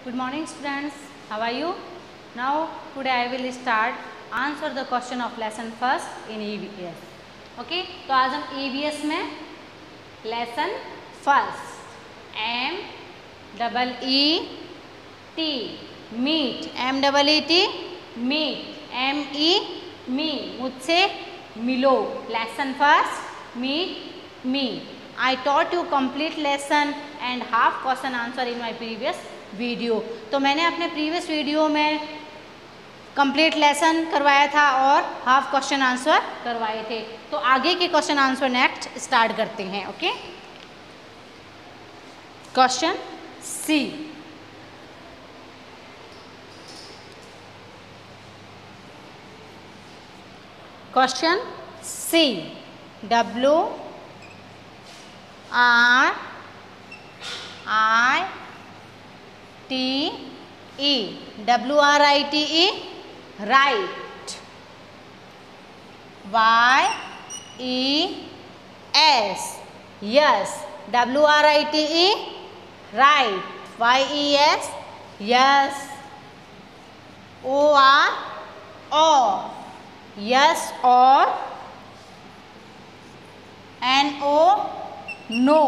Good morning students, how are you? Now today I will start answer the question of lesson first in EVS. Okay, तो आज हम EVS में lesson first MEET meet MEET meet me मुझसे मिलो lesson first meet me. I taught you complete lesson and half question answer in my previous video. तो मैंने अपने previous video में कंप्लीट लेसन करवाया था और हाफ क्वेश्चन आंसर करवाए थे. तो आगे के क्वेश्चन आंसर नेक्स्ट स्टार्ट करते हैं. Okay, question C. Question C WRITE right. YES yes. WRITE right. YES yes. OR yes or. NO no.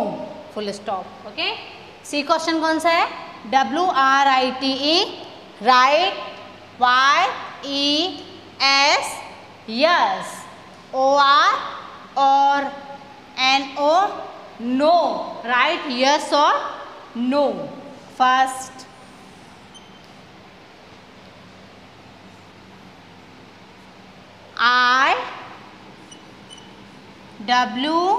Full stop. Okay, C question कौन सा है? WRITE write. YES yes. OR or NO no. Write yes or no. First WEAR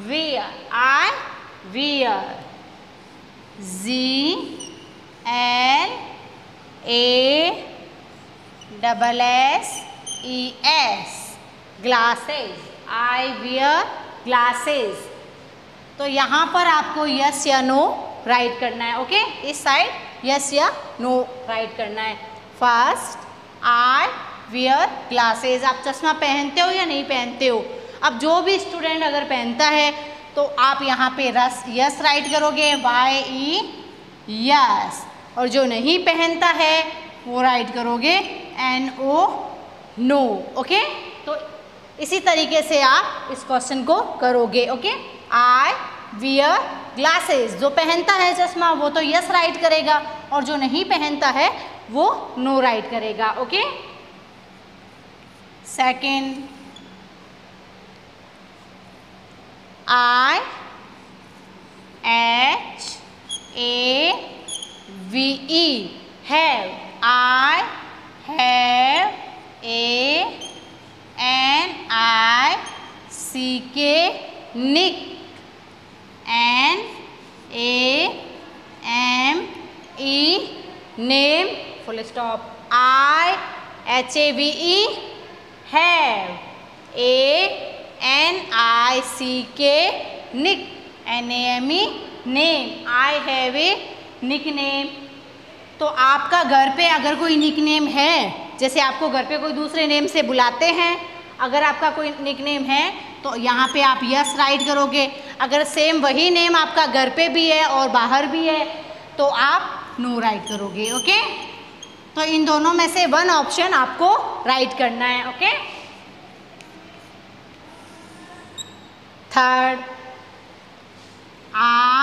wear. Wear. GLASSES glasses. I wear glasses. तो यहाँ पर आपको yes या no right करना है. ओके, इस साइड यस या नो राइट करना है. First I wear glasses. आप चश्मा पहनते हो या नहीं पहनते हो? अब जो भी स्टूडेंट अगर पहनता है तो आप यहाँ पे यस राइट करोगे. YE yes. और जो नहीं पहनता है वो राइट करोगे NO नो. ओके, तो इसी तरीके से आप इस क्वेश्चन को करोगे. Okay, I wear glasses. जो पहनता है चश्मा वो तो यस राइट करेगा और जो नहीं पहनता है वो नो राइट करेगा. Okay, second IHAVE have. I have. NICK nick. NAME name. Full stop. IHAVE have. NICK nick. NAME name. I have a nickname. तो आपका घर पे अगर कोई निकनेम है, जैसे आपको घर पे कोई दूसरे नेम से बुलाते हैं, अगर आपका कोई निकनेम है तो यहाँ पे आप यस राइट करोगे. अगर सेम वही नेम आपका घर पे भी है और बाहर भी है तो आप नो राइट करोगे. ओके, तो इन दोनों में से वन ऑप्शन आपको राइट करना है. Okay, third IHAVE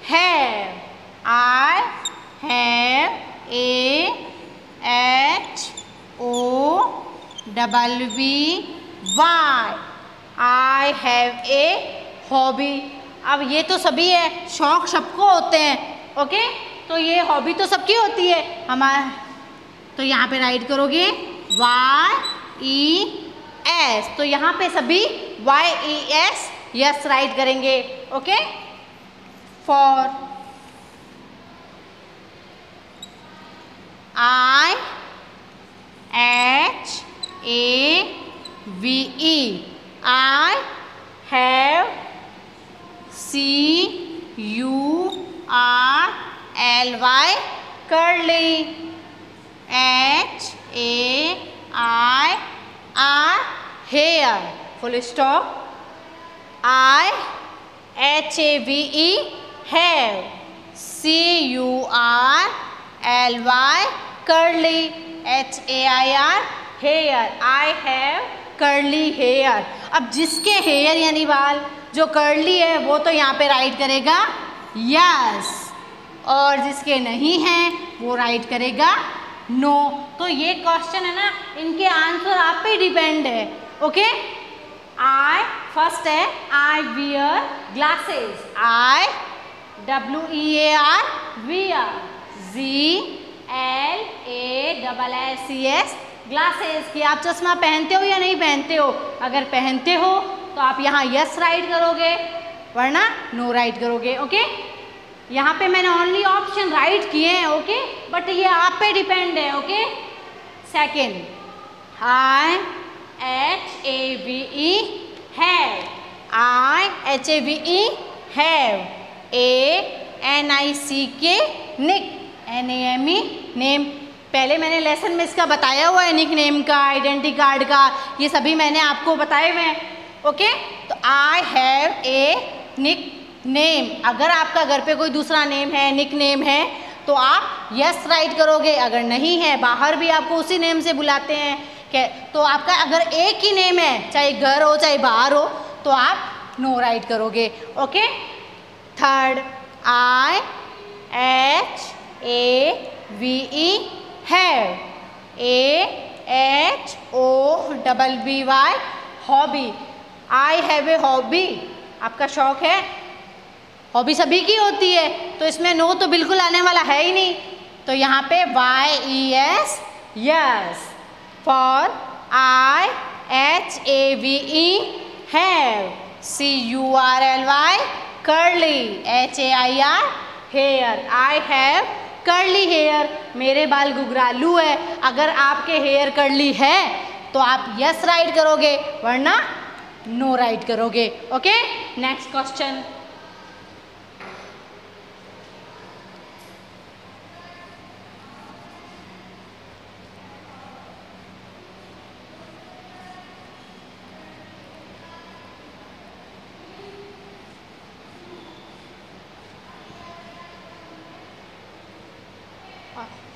have. I have a HOBBY. I have a hobby. अब ये तो सभी है, शौक सबको होते हैं. ओके, तो ये हॉबी तो सबकी होती है हमारा. तो यहाँ पे राइट करोगे YES. तो यहाँ पे सभी YES यस राइट करेंगे. Okay, for IHAVE I have CURLY curly. HAIR hair full stop. IHAVE have. CURLY curly. HAIR hair. I have curly hair. अब जिसके हेयर यानी बाल जो कर्ली है वो तो यहाँ पे राइट करेगा यस, और जिसके नहीं है वो राइट करेगा नो। तो ये क्वेश्चन है ना, इनके आंसर आप पे डिपेंड है। ओके, आई फर्स्ट है I wear glasses, I WEAR wear, GLASSES glasses, कि आप चश्मा पहनते हो या नहीं पहनते हो। अगर पहनते हो तो आप यहाँ यस राइट करोगे, वरना नो राइट करोगे। ओके, यहाँ पे मैंने ओनली ऑप्शन राइट किए हैं। ओके, बट ये आप पे डिपेंड है। Okay, second IHAVE have, IHAVE have, ANICK nick, NAME name. पहले मैंने लेसन में इसका बताया हुआ है, निक नेम का, आइडेंटिटी कार्ड का, ये सभी मैंने आपको बताए हुए हैं। ओके, तो I have a nick name. अगर आपका घर पे कोई दूसरा नेम है, निक नेम है, तो आप यस राइट करोगे। अगर नहीं है, बाहर भी आपको उसी नेम से बुलाते हैं, तो आपका अगर एक ही नेम है, चाहे घर हो चाहे बाहर हो, तो आप नो राइट करोगे। Okay, third IHAVE have, AHOBBY hobby. I have a hobby, आपका शौक है, हॉबी सभी की होती है, तो इसमें नो तो बिल्कुल आने वाला है ही नहीं। तो यहाँ पे YES yes. Four IHAVE have, CURLY curly, HAIR hair. I have curly hair, मेरे बाल घुघरालू है। अगर आपके हेयर कर्ली है तो आप यस राइट करोगे, वरना नो राइट करोगे। Okay, next question.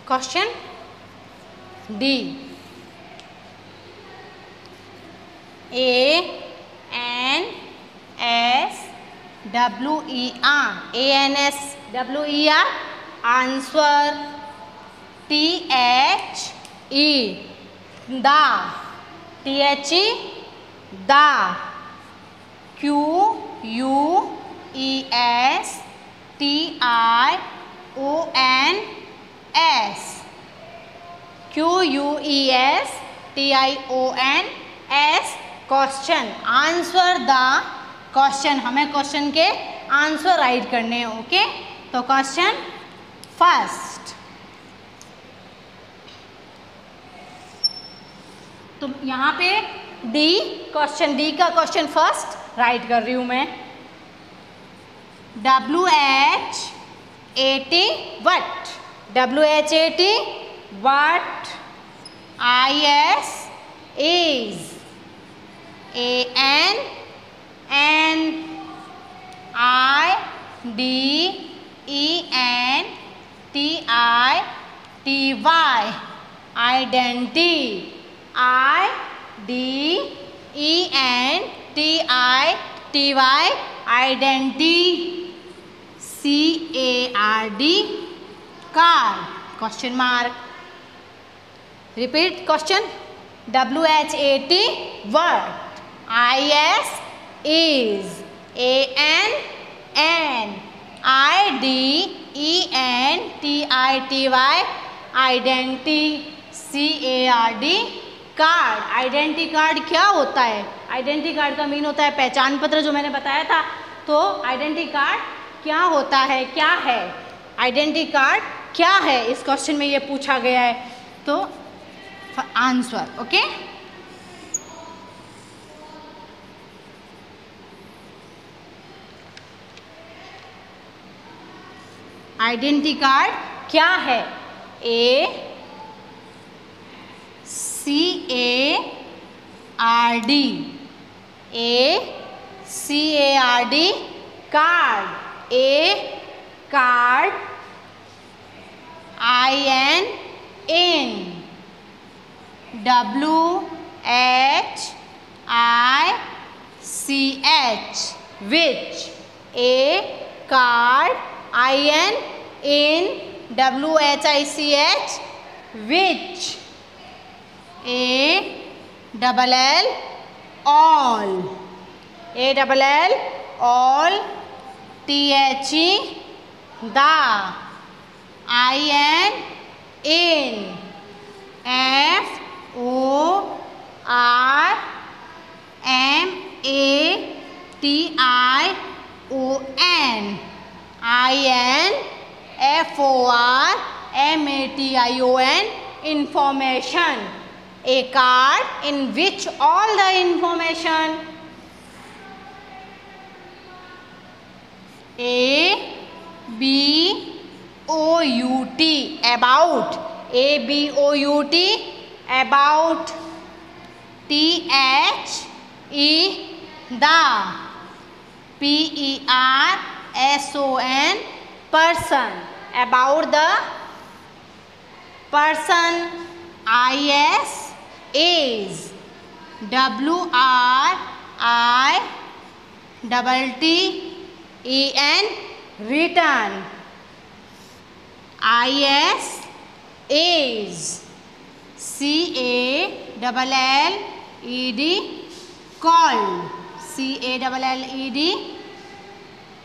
Question D, ANSWER answer, THE दा, THE दा, QUESTIONS question, answer the question. हमें क्वेश्चन के आंसर राइट करने हैं। ओके, तो क्वेश्चन फर्स्ट, तो यहाँ पे डी, क्वेश्चन डी का क्वेश्चन फर्स्ट राइट कर रही हूँ मैं। WH80 what, WH80 what, IS is, ANNIDENTY identity, IDENTITY identity, CARD card, question mark। Repeat question, WH80 what, IS is, ANNIDENTITY identity, CARD card. Identity card क्या होता है? Identity card का mean होता है पहचान पत्र, जो मैंने बताया था। तो आइडेंटिटी कार्ड क्या होता है, क्या है आइडेंटिटी कार्ड, क्या है, इस क्वेश्चन में ये पूछा गया है। तो आंसर, ओके, आइडेंटिटी कार्ड क्या है? card, a card, in, which, a card, in, which, a double l, all, all, the, in, FORMATION, information, a card in which all the information, about, about, person, person, about the person, is, written, is,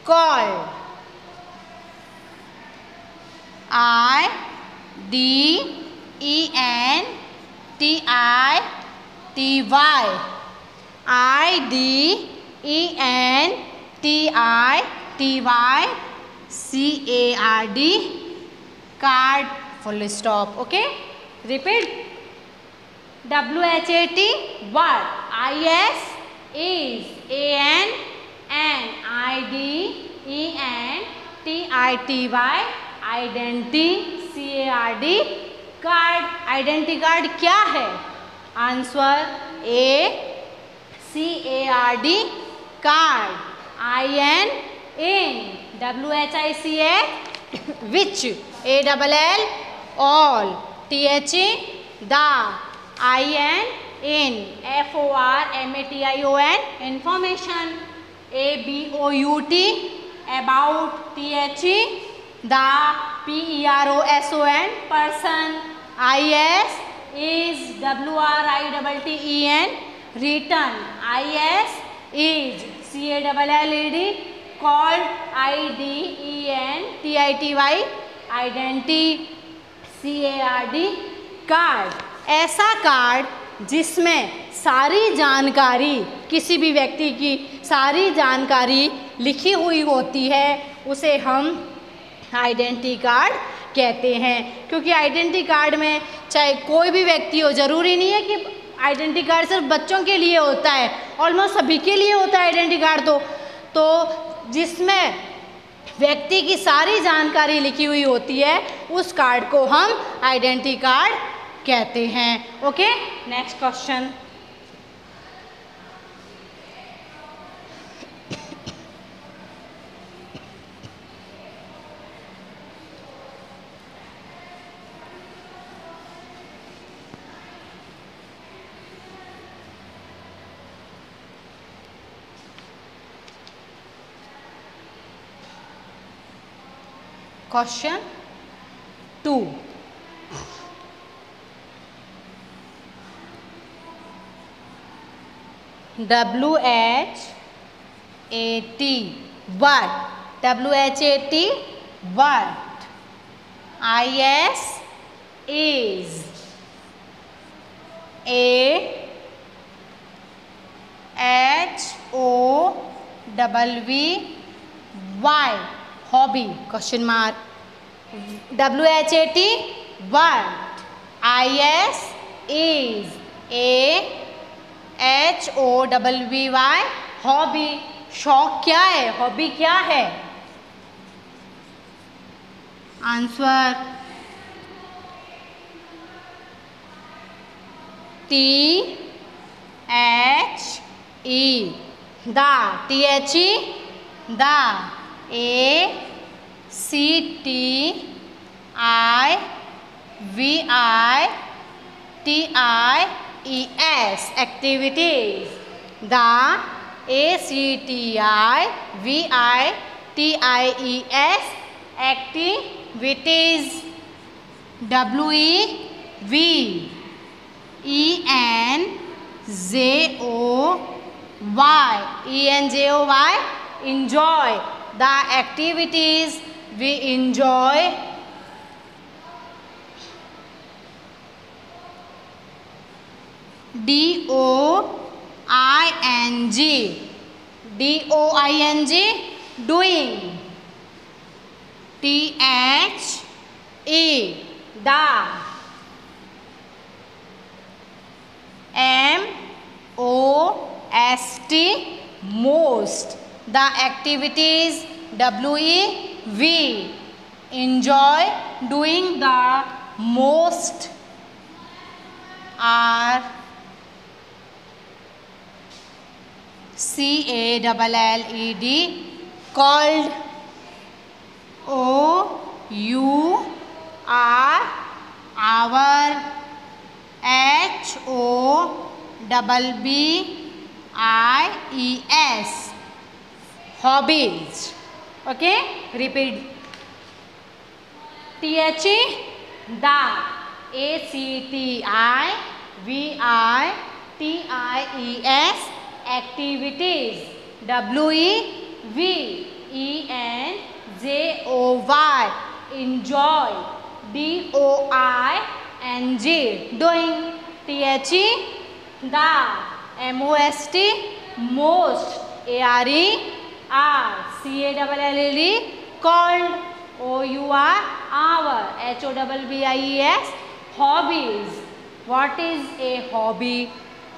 called, called, card, full stop. Okay, repeat. WHAT, what? Is, IDENTITY, identity, card, identity card क्या है? Answer card, in, which, all, in, FORMATION, information, about, person, person, is, WRITTEN, written, is, CALLED, called, IDENTITY, identity, card, ऐसा card जिसमें सारी जानकारी, किसी भी व्यक्ति की सारी जानकारी लिखी हुई होती है, उसे हम आइडेंटिटी कार्ड कहते हैं। क्योंकि आइडेंटिटी कार्ड में चाहे कोई भी व्यक्ति हो, ज़रूरी नहीं है कि आइडेंटिटी कार्ड सिर्फ बच्चों के लिए होता है, ऑलमोस्ट सभी के लिए होता है आइडेंटिटी कार्ड। तो जिसमें व्यक्ति की सारी जानकारी लिखी हुई होती है, उस कार्ड को हम आइडेंटिटी कार्ड कहते हैं। Okay, next question. Question 2. WHAT, what? WHAT, what? Is, HOBBY, hobby, question mark. WHAT, what? Is, HOBBY, hobby, शौक क्या है, हॉबी क्या है? Answer THE, the, THE, the, ACTIVITIES, activities. The ACTIVITIES, activities. ENJOY, enjoy. The activities we enjoy. DOING, doing. THE, the. MOST, most. The activities. WEV, enjoy doing the most. CALLED, called. OUR, our. HOBBIES, hobbies. Okay, repeat. THE, the. ACTIVITIES, activities. WEV, ENJOY, enjoy. DOING, doing. THE, the. MOST, most. ARER, CALLED, called. OUR, our. HOBBIES, hobbies. What is a hobby?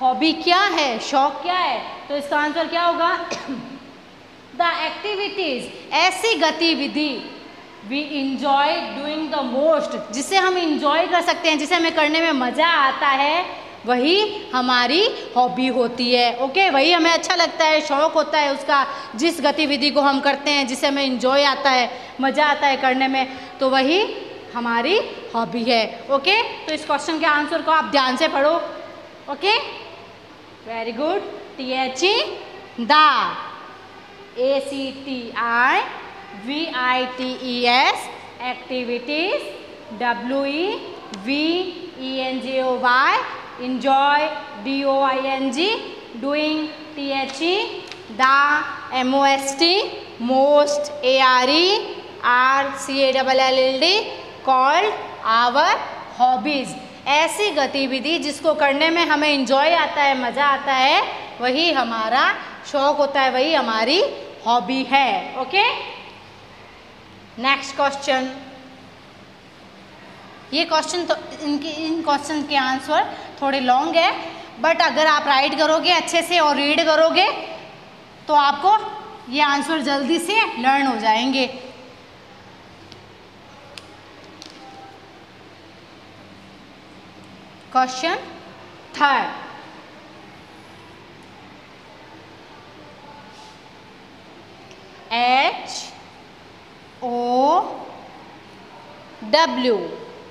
Hobby क्या है, शौक क्या है? तो इसका answer क्या होगा? The activities, ऐसी गतिविधि we enjoy doing the most, जिसे हम इंजॉय कर सकते हैं, जिसे हमें करने में मज़ा आता है, वही हमारी हॉबी होती है. ओके, वही हमें अच्छा लगता है, शौक़ होता है उसका, जिस गतिविधि को हम करते हैं, जिसे हमें इंजॉय आता है, मज़ा आता है करने में, तो वही हमारी हॉबी है. ओके, तो इस क्वेश्चन के आंसर को आप ध्यान से पढ़ो. Okay, very good. THE, the. ACTIVITES, activities. WEV, ENJOY, enjoy. DOING, doing. THE, the. MOST, most. ARER, CALLED, called. our. hobbies. ऐसी गतिविधि जिसको करने में हमें इंजॉय आता है, मज़ा आता है, वही हमारा शौक़ होता है, वही हमारी हॉबी है. Okay, next question. ये क्वेश्चन तो इन क्वेश्चन के आंसर थोड़े लॉन्ग है, बट अगर आप राइट करोगे अच्छे से और रीड करोगे तो आपको ये आंसर जल्दी से लर्न हो जाएंगे. Question third.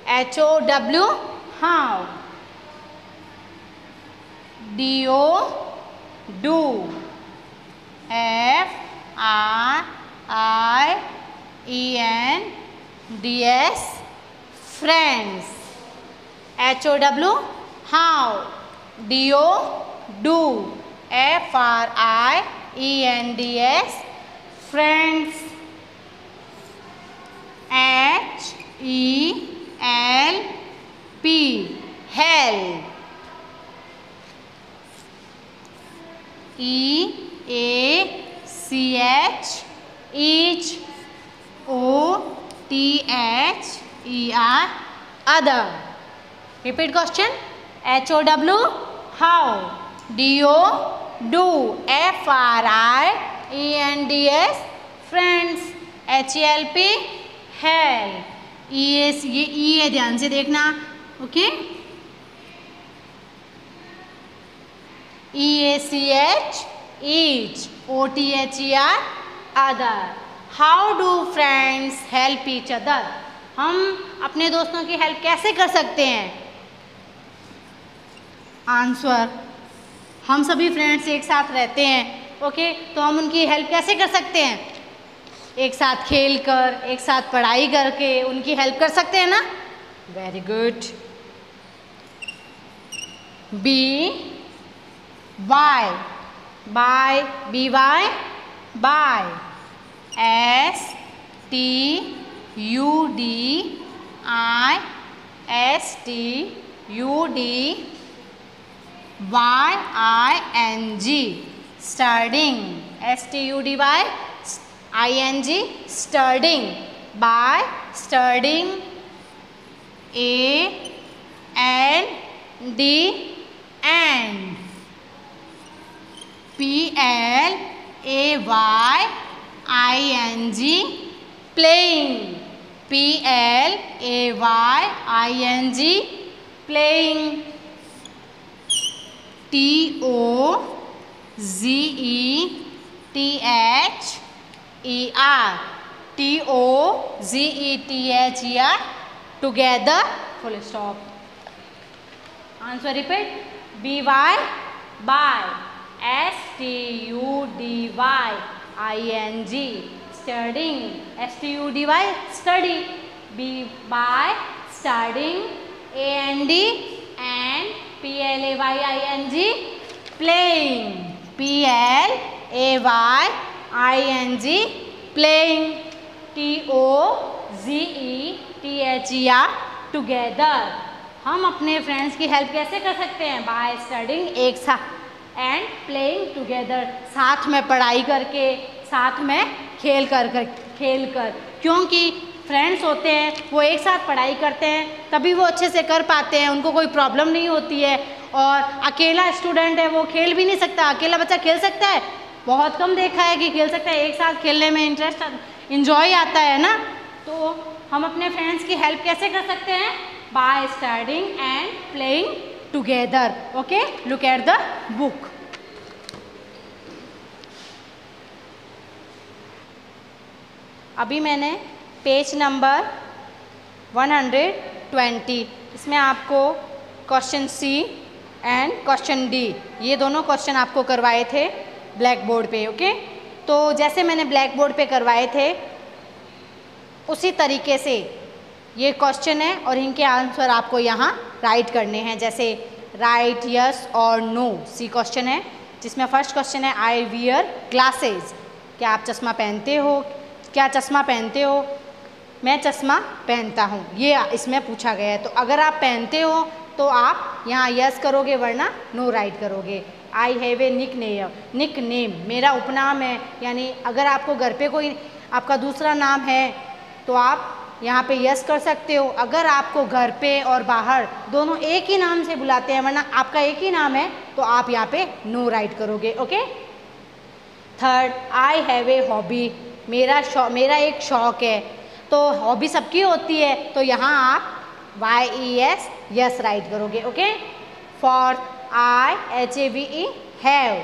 HOW, how. DO, do. FRIENDS, friends. HOW, how. DO, do. FRIENDS, friends. HELP, help. EACH, each. OTHER, other. Repeat question. HOW, how. DO, do. FRIENDS, friends. HELP, help. ये E है, ध्यान से देखना. Okay, EACH each, OTHER other. How do friends help each other? हम अपने दोस्तों की help कैसे कर सकते हैं? आंसर, हम सभी फ्रेंड्स एक साथ रहते हैं, ओके, तो हम उनकी हेल्प कैसे कर सकते हैं? एक साथ खेल कर, एक साथ पढ़ाई करके उनकी हेल्प कर सकते हैं ना? Very good. BY, by, BY, by. STUDYING, studying. STUDYING, studying. By studying. AND, and. PLAYING, playing. PLAYING, playing. TOGETHER, together, full stop. Answer repeat. BY, by. STUDYING, studying. STUDY, study. by, studying. AND, and. PLAYING, playing. PLAYING, playing. TOGETHER, together. हम अपने friends की help कैसे कर सकते हैं? By studying, एक साथ, and playing together, साथ में पढ़ाई करके, साथ में खेल कर क्योंकि फ्रेंड्स होते हैं वो एक साथ पढ़ाई करते हैं तभी वो अच्छे से कर पाते हैं, उनको कोई प्रॉब्लम नहीं होती है. और अकेला स्टूडेंट है वो खेल भी नहीं सकता. अकेला बच्चा खेल सकता है? बहुत कम देखा है कि खेल सकता है. एक साथ खेलने में इंटरेस्ट, इंजॉय आता है ना. तो हम अपने फ्रेंड्स की हेल्प कैसे कर सकते हैं? By studying and playing together. Okay, look at the book. अभी मैंने पेज नंबर 120, इसमें आपको question C and question D, ये दोनों क्वेश्चन आपको करवाए थे ब्लैक बोर्ड पे. ओके, तो जैसे मैंने ब्लैक बोर्ड पे करवाए थे उसी तरीके से ये क्वेश्चन है और इनके आंसर आपको यहाँ राइट करने हैं. जैसे right yes or no, C question है जिसमें फर्स्ट क्वेश्चन है आई वियर ग्लासेस, क्या आप चश्मा पहनते हो? क्या चश्मा पहनते हो? मैं चश्मा पहनता हूँ, ये इसमें पूछा गया है. तो अगर आप पहनते हो तो आप यहाँ यस करोगे वरना नो राइट करोगे. I have a nick name, मेरा उपनाम है, यानी अगर आपको घर पे कोई आपका दूसरा नाम है तो आप यहाँ पे यस कर सकते हो. अगर आपको घर पे और बाहर दोनों एक ही नाम से बुलाते हैं वरना आपका एक ही नाम है तो आप यहाँ पे नो राइट करोगे. Okay. Third, I have a hobby, मेरा एक शौक है. तो हॉबी सबकी होती है तो यहाँ आप YES यस राइट करोगे. Okay. Fourth, I HAVE have,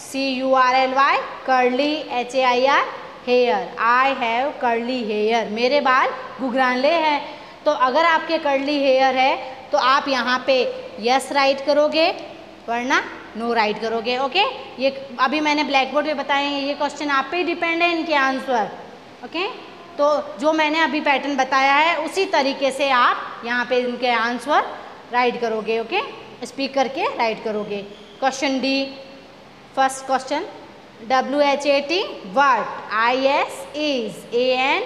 CURLY curly HAIR hair, I have curly hair, मेरे बाल घुघराले हैं. तो अगर आपके कर्ली हेयर है तो आप यहाँ पे यस राइट करोगे वरना नो राइट करोगे. ओके. ये अभी मैंने ब्लैक बोर्ड पे बताए हैं, ये क्वेश्चन आप पे डिपेंड है इनके आंसर. ओके. तो जो मैंने अभी पैटर्न बताया है उसी तरीके से आप यहाँ पे इनके आंसर राइट करोगे. ओके. स्पीक करके राइट करोगे. Question D, first question, WHAT what, IS is, AN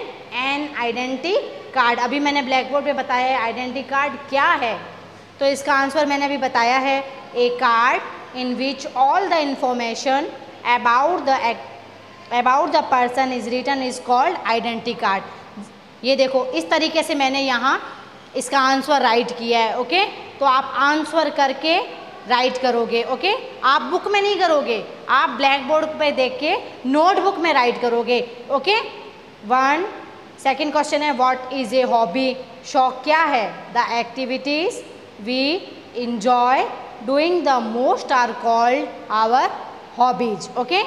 identity card. अभी मैंने ब्लैक बोर्ड पे बताया है आइडेंटिटी कार्ड क्या है. तो इसका आंसर मैंने अभी बताया है, a card in which all the information about the person is written is called identity card. ये देखो इस तरीके से मैंने यहाँ इसका आंसर राइट किया है. ओके. तो आप आंसर करके राइट करोगे. ओके. आप बुक में नहीं करोगे, आप ब्लैक बोर्ड पे देख के नोटबुक में राइट करोगे. ओके. वन, सेकेंड क्वेश्चन है व्हाट इज ए हॉबी, शौक क्या है. The activities we enjoy doing the most are called our hobbies. Okay,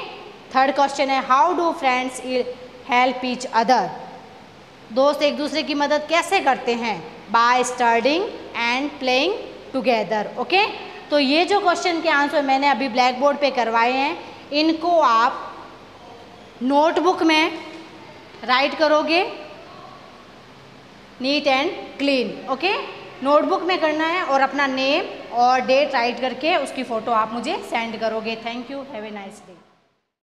third question है how do friends help each other. दोस्त एक दूसरे की मदद कैसे करते हैं? By studying and playing together. Okay, तो ये जो क्वेश्चन के आंसर मैंने अभी ब्लैक बोर्ड पे करवाए हैं, इनको आप नोटबुक में राइट करोगे neat and clean. Okay, notebook में करना है और अपना नेम और डेट राइट करके उसकी फ़ोटो आप मुझे सेंड करोगे। Thank you, have a nice day.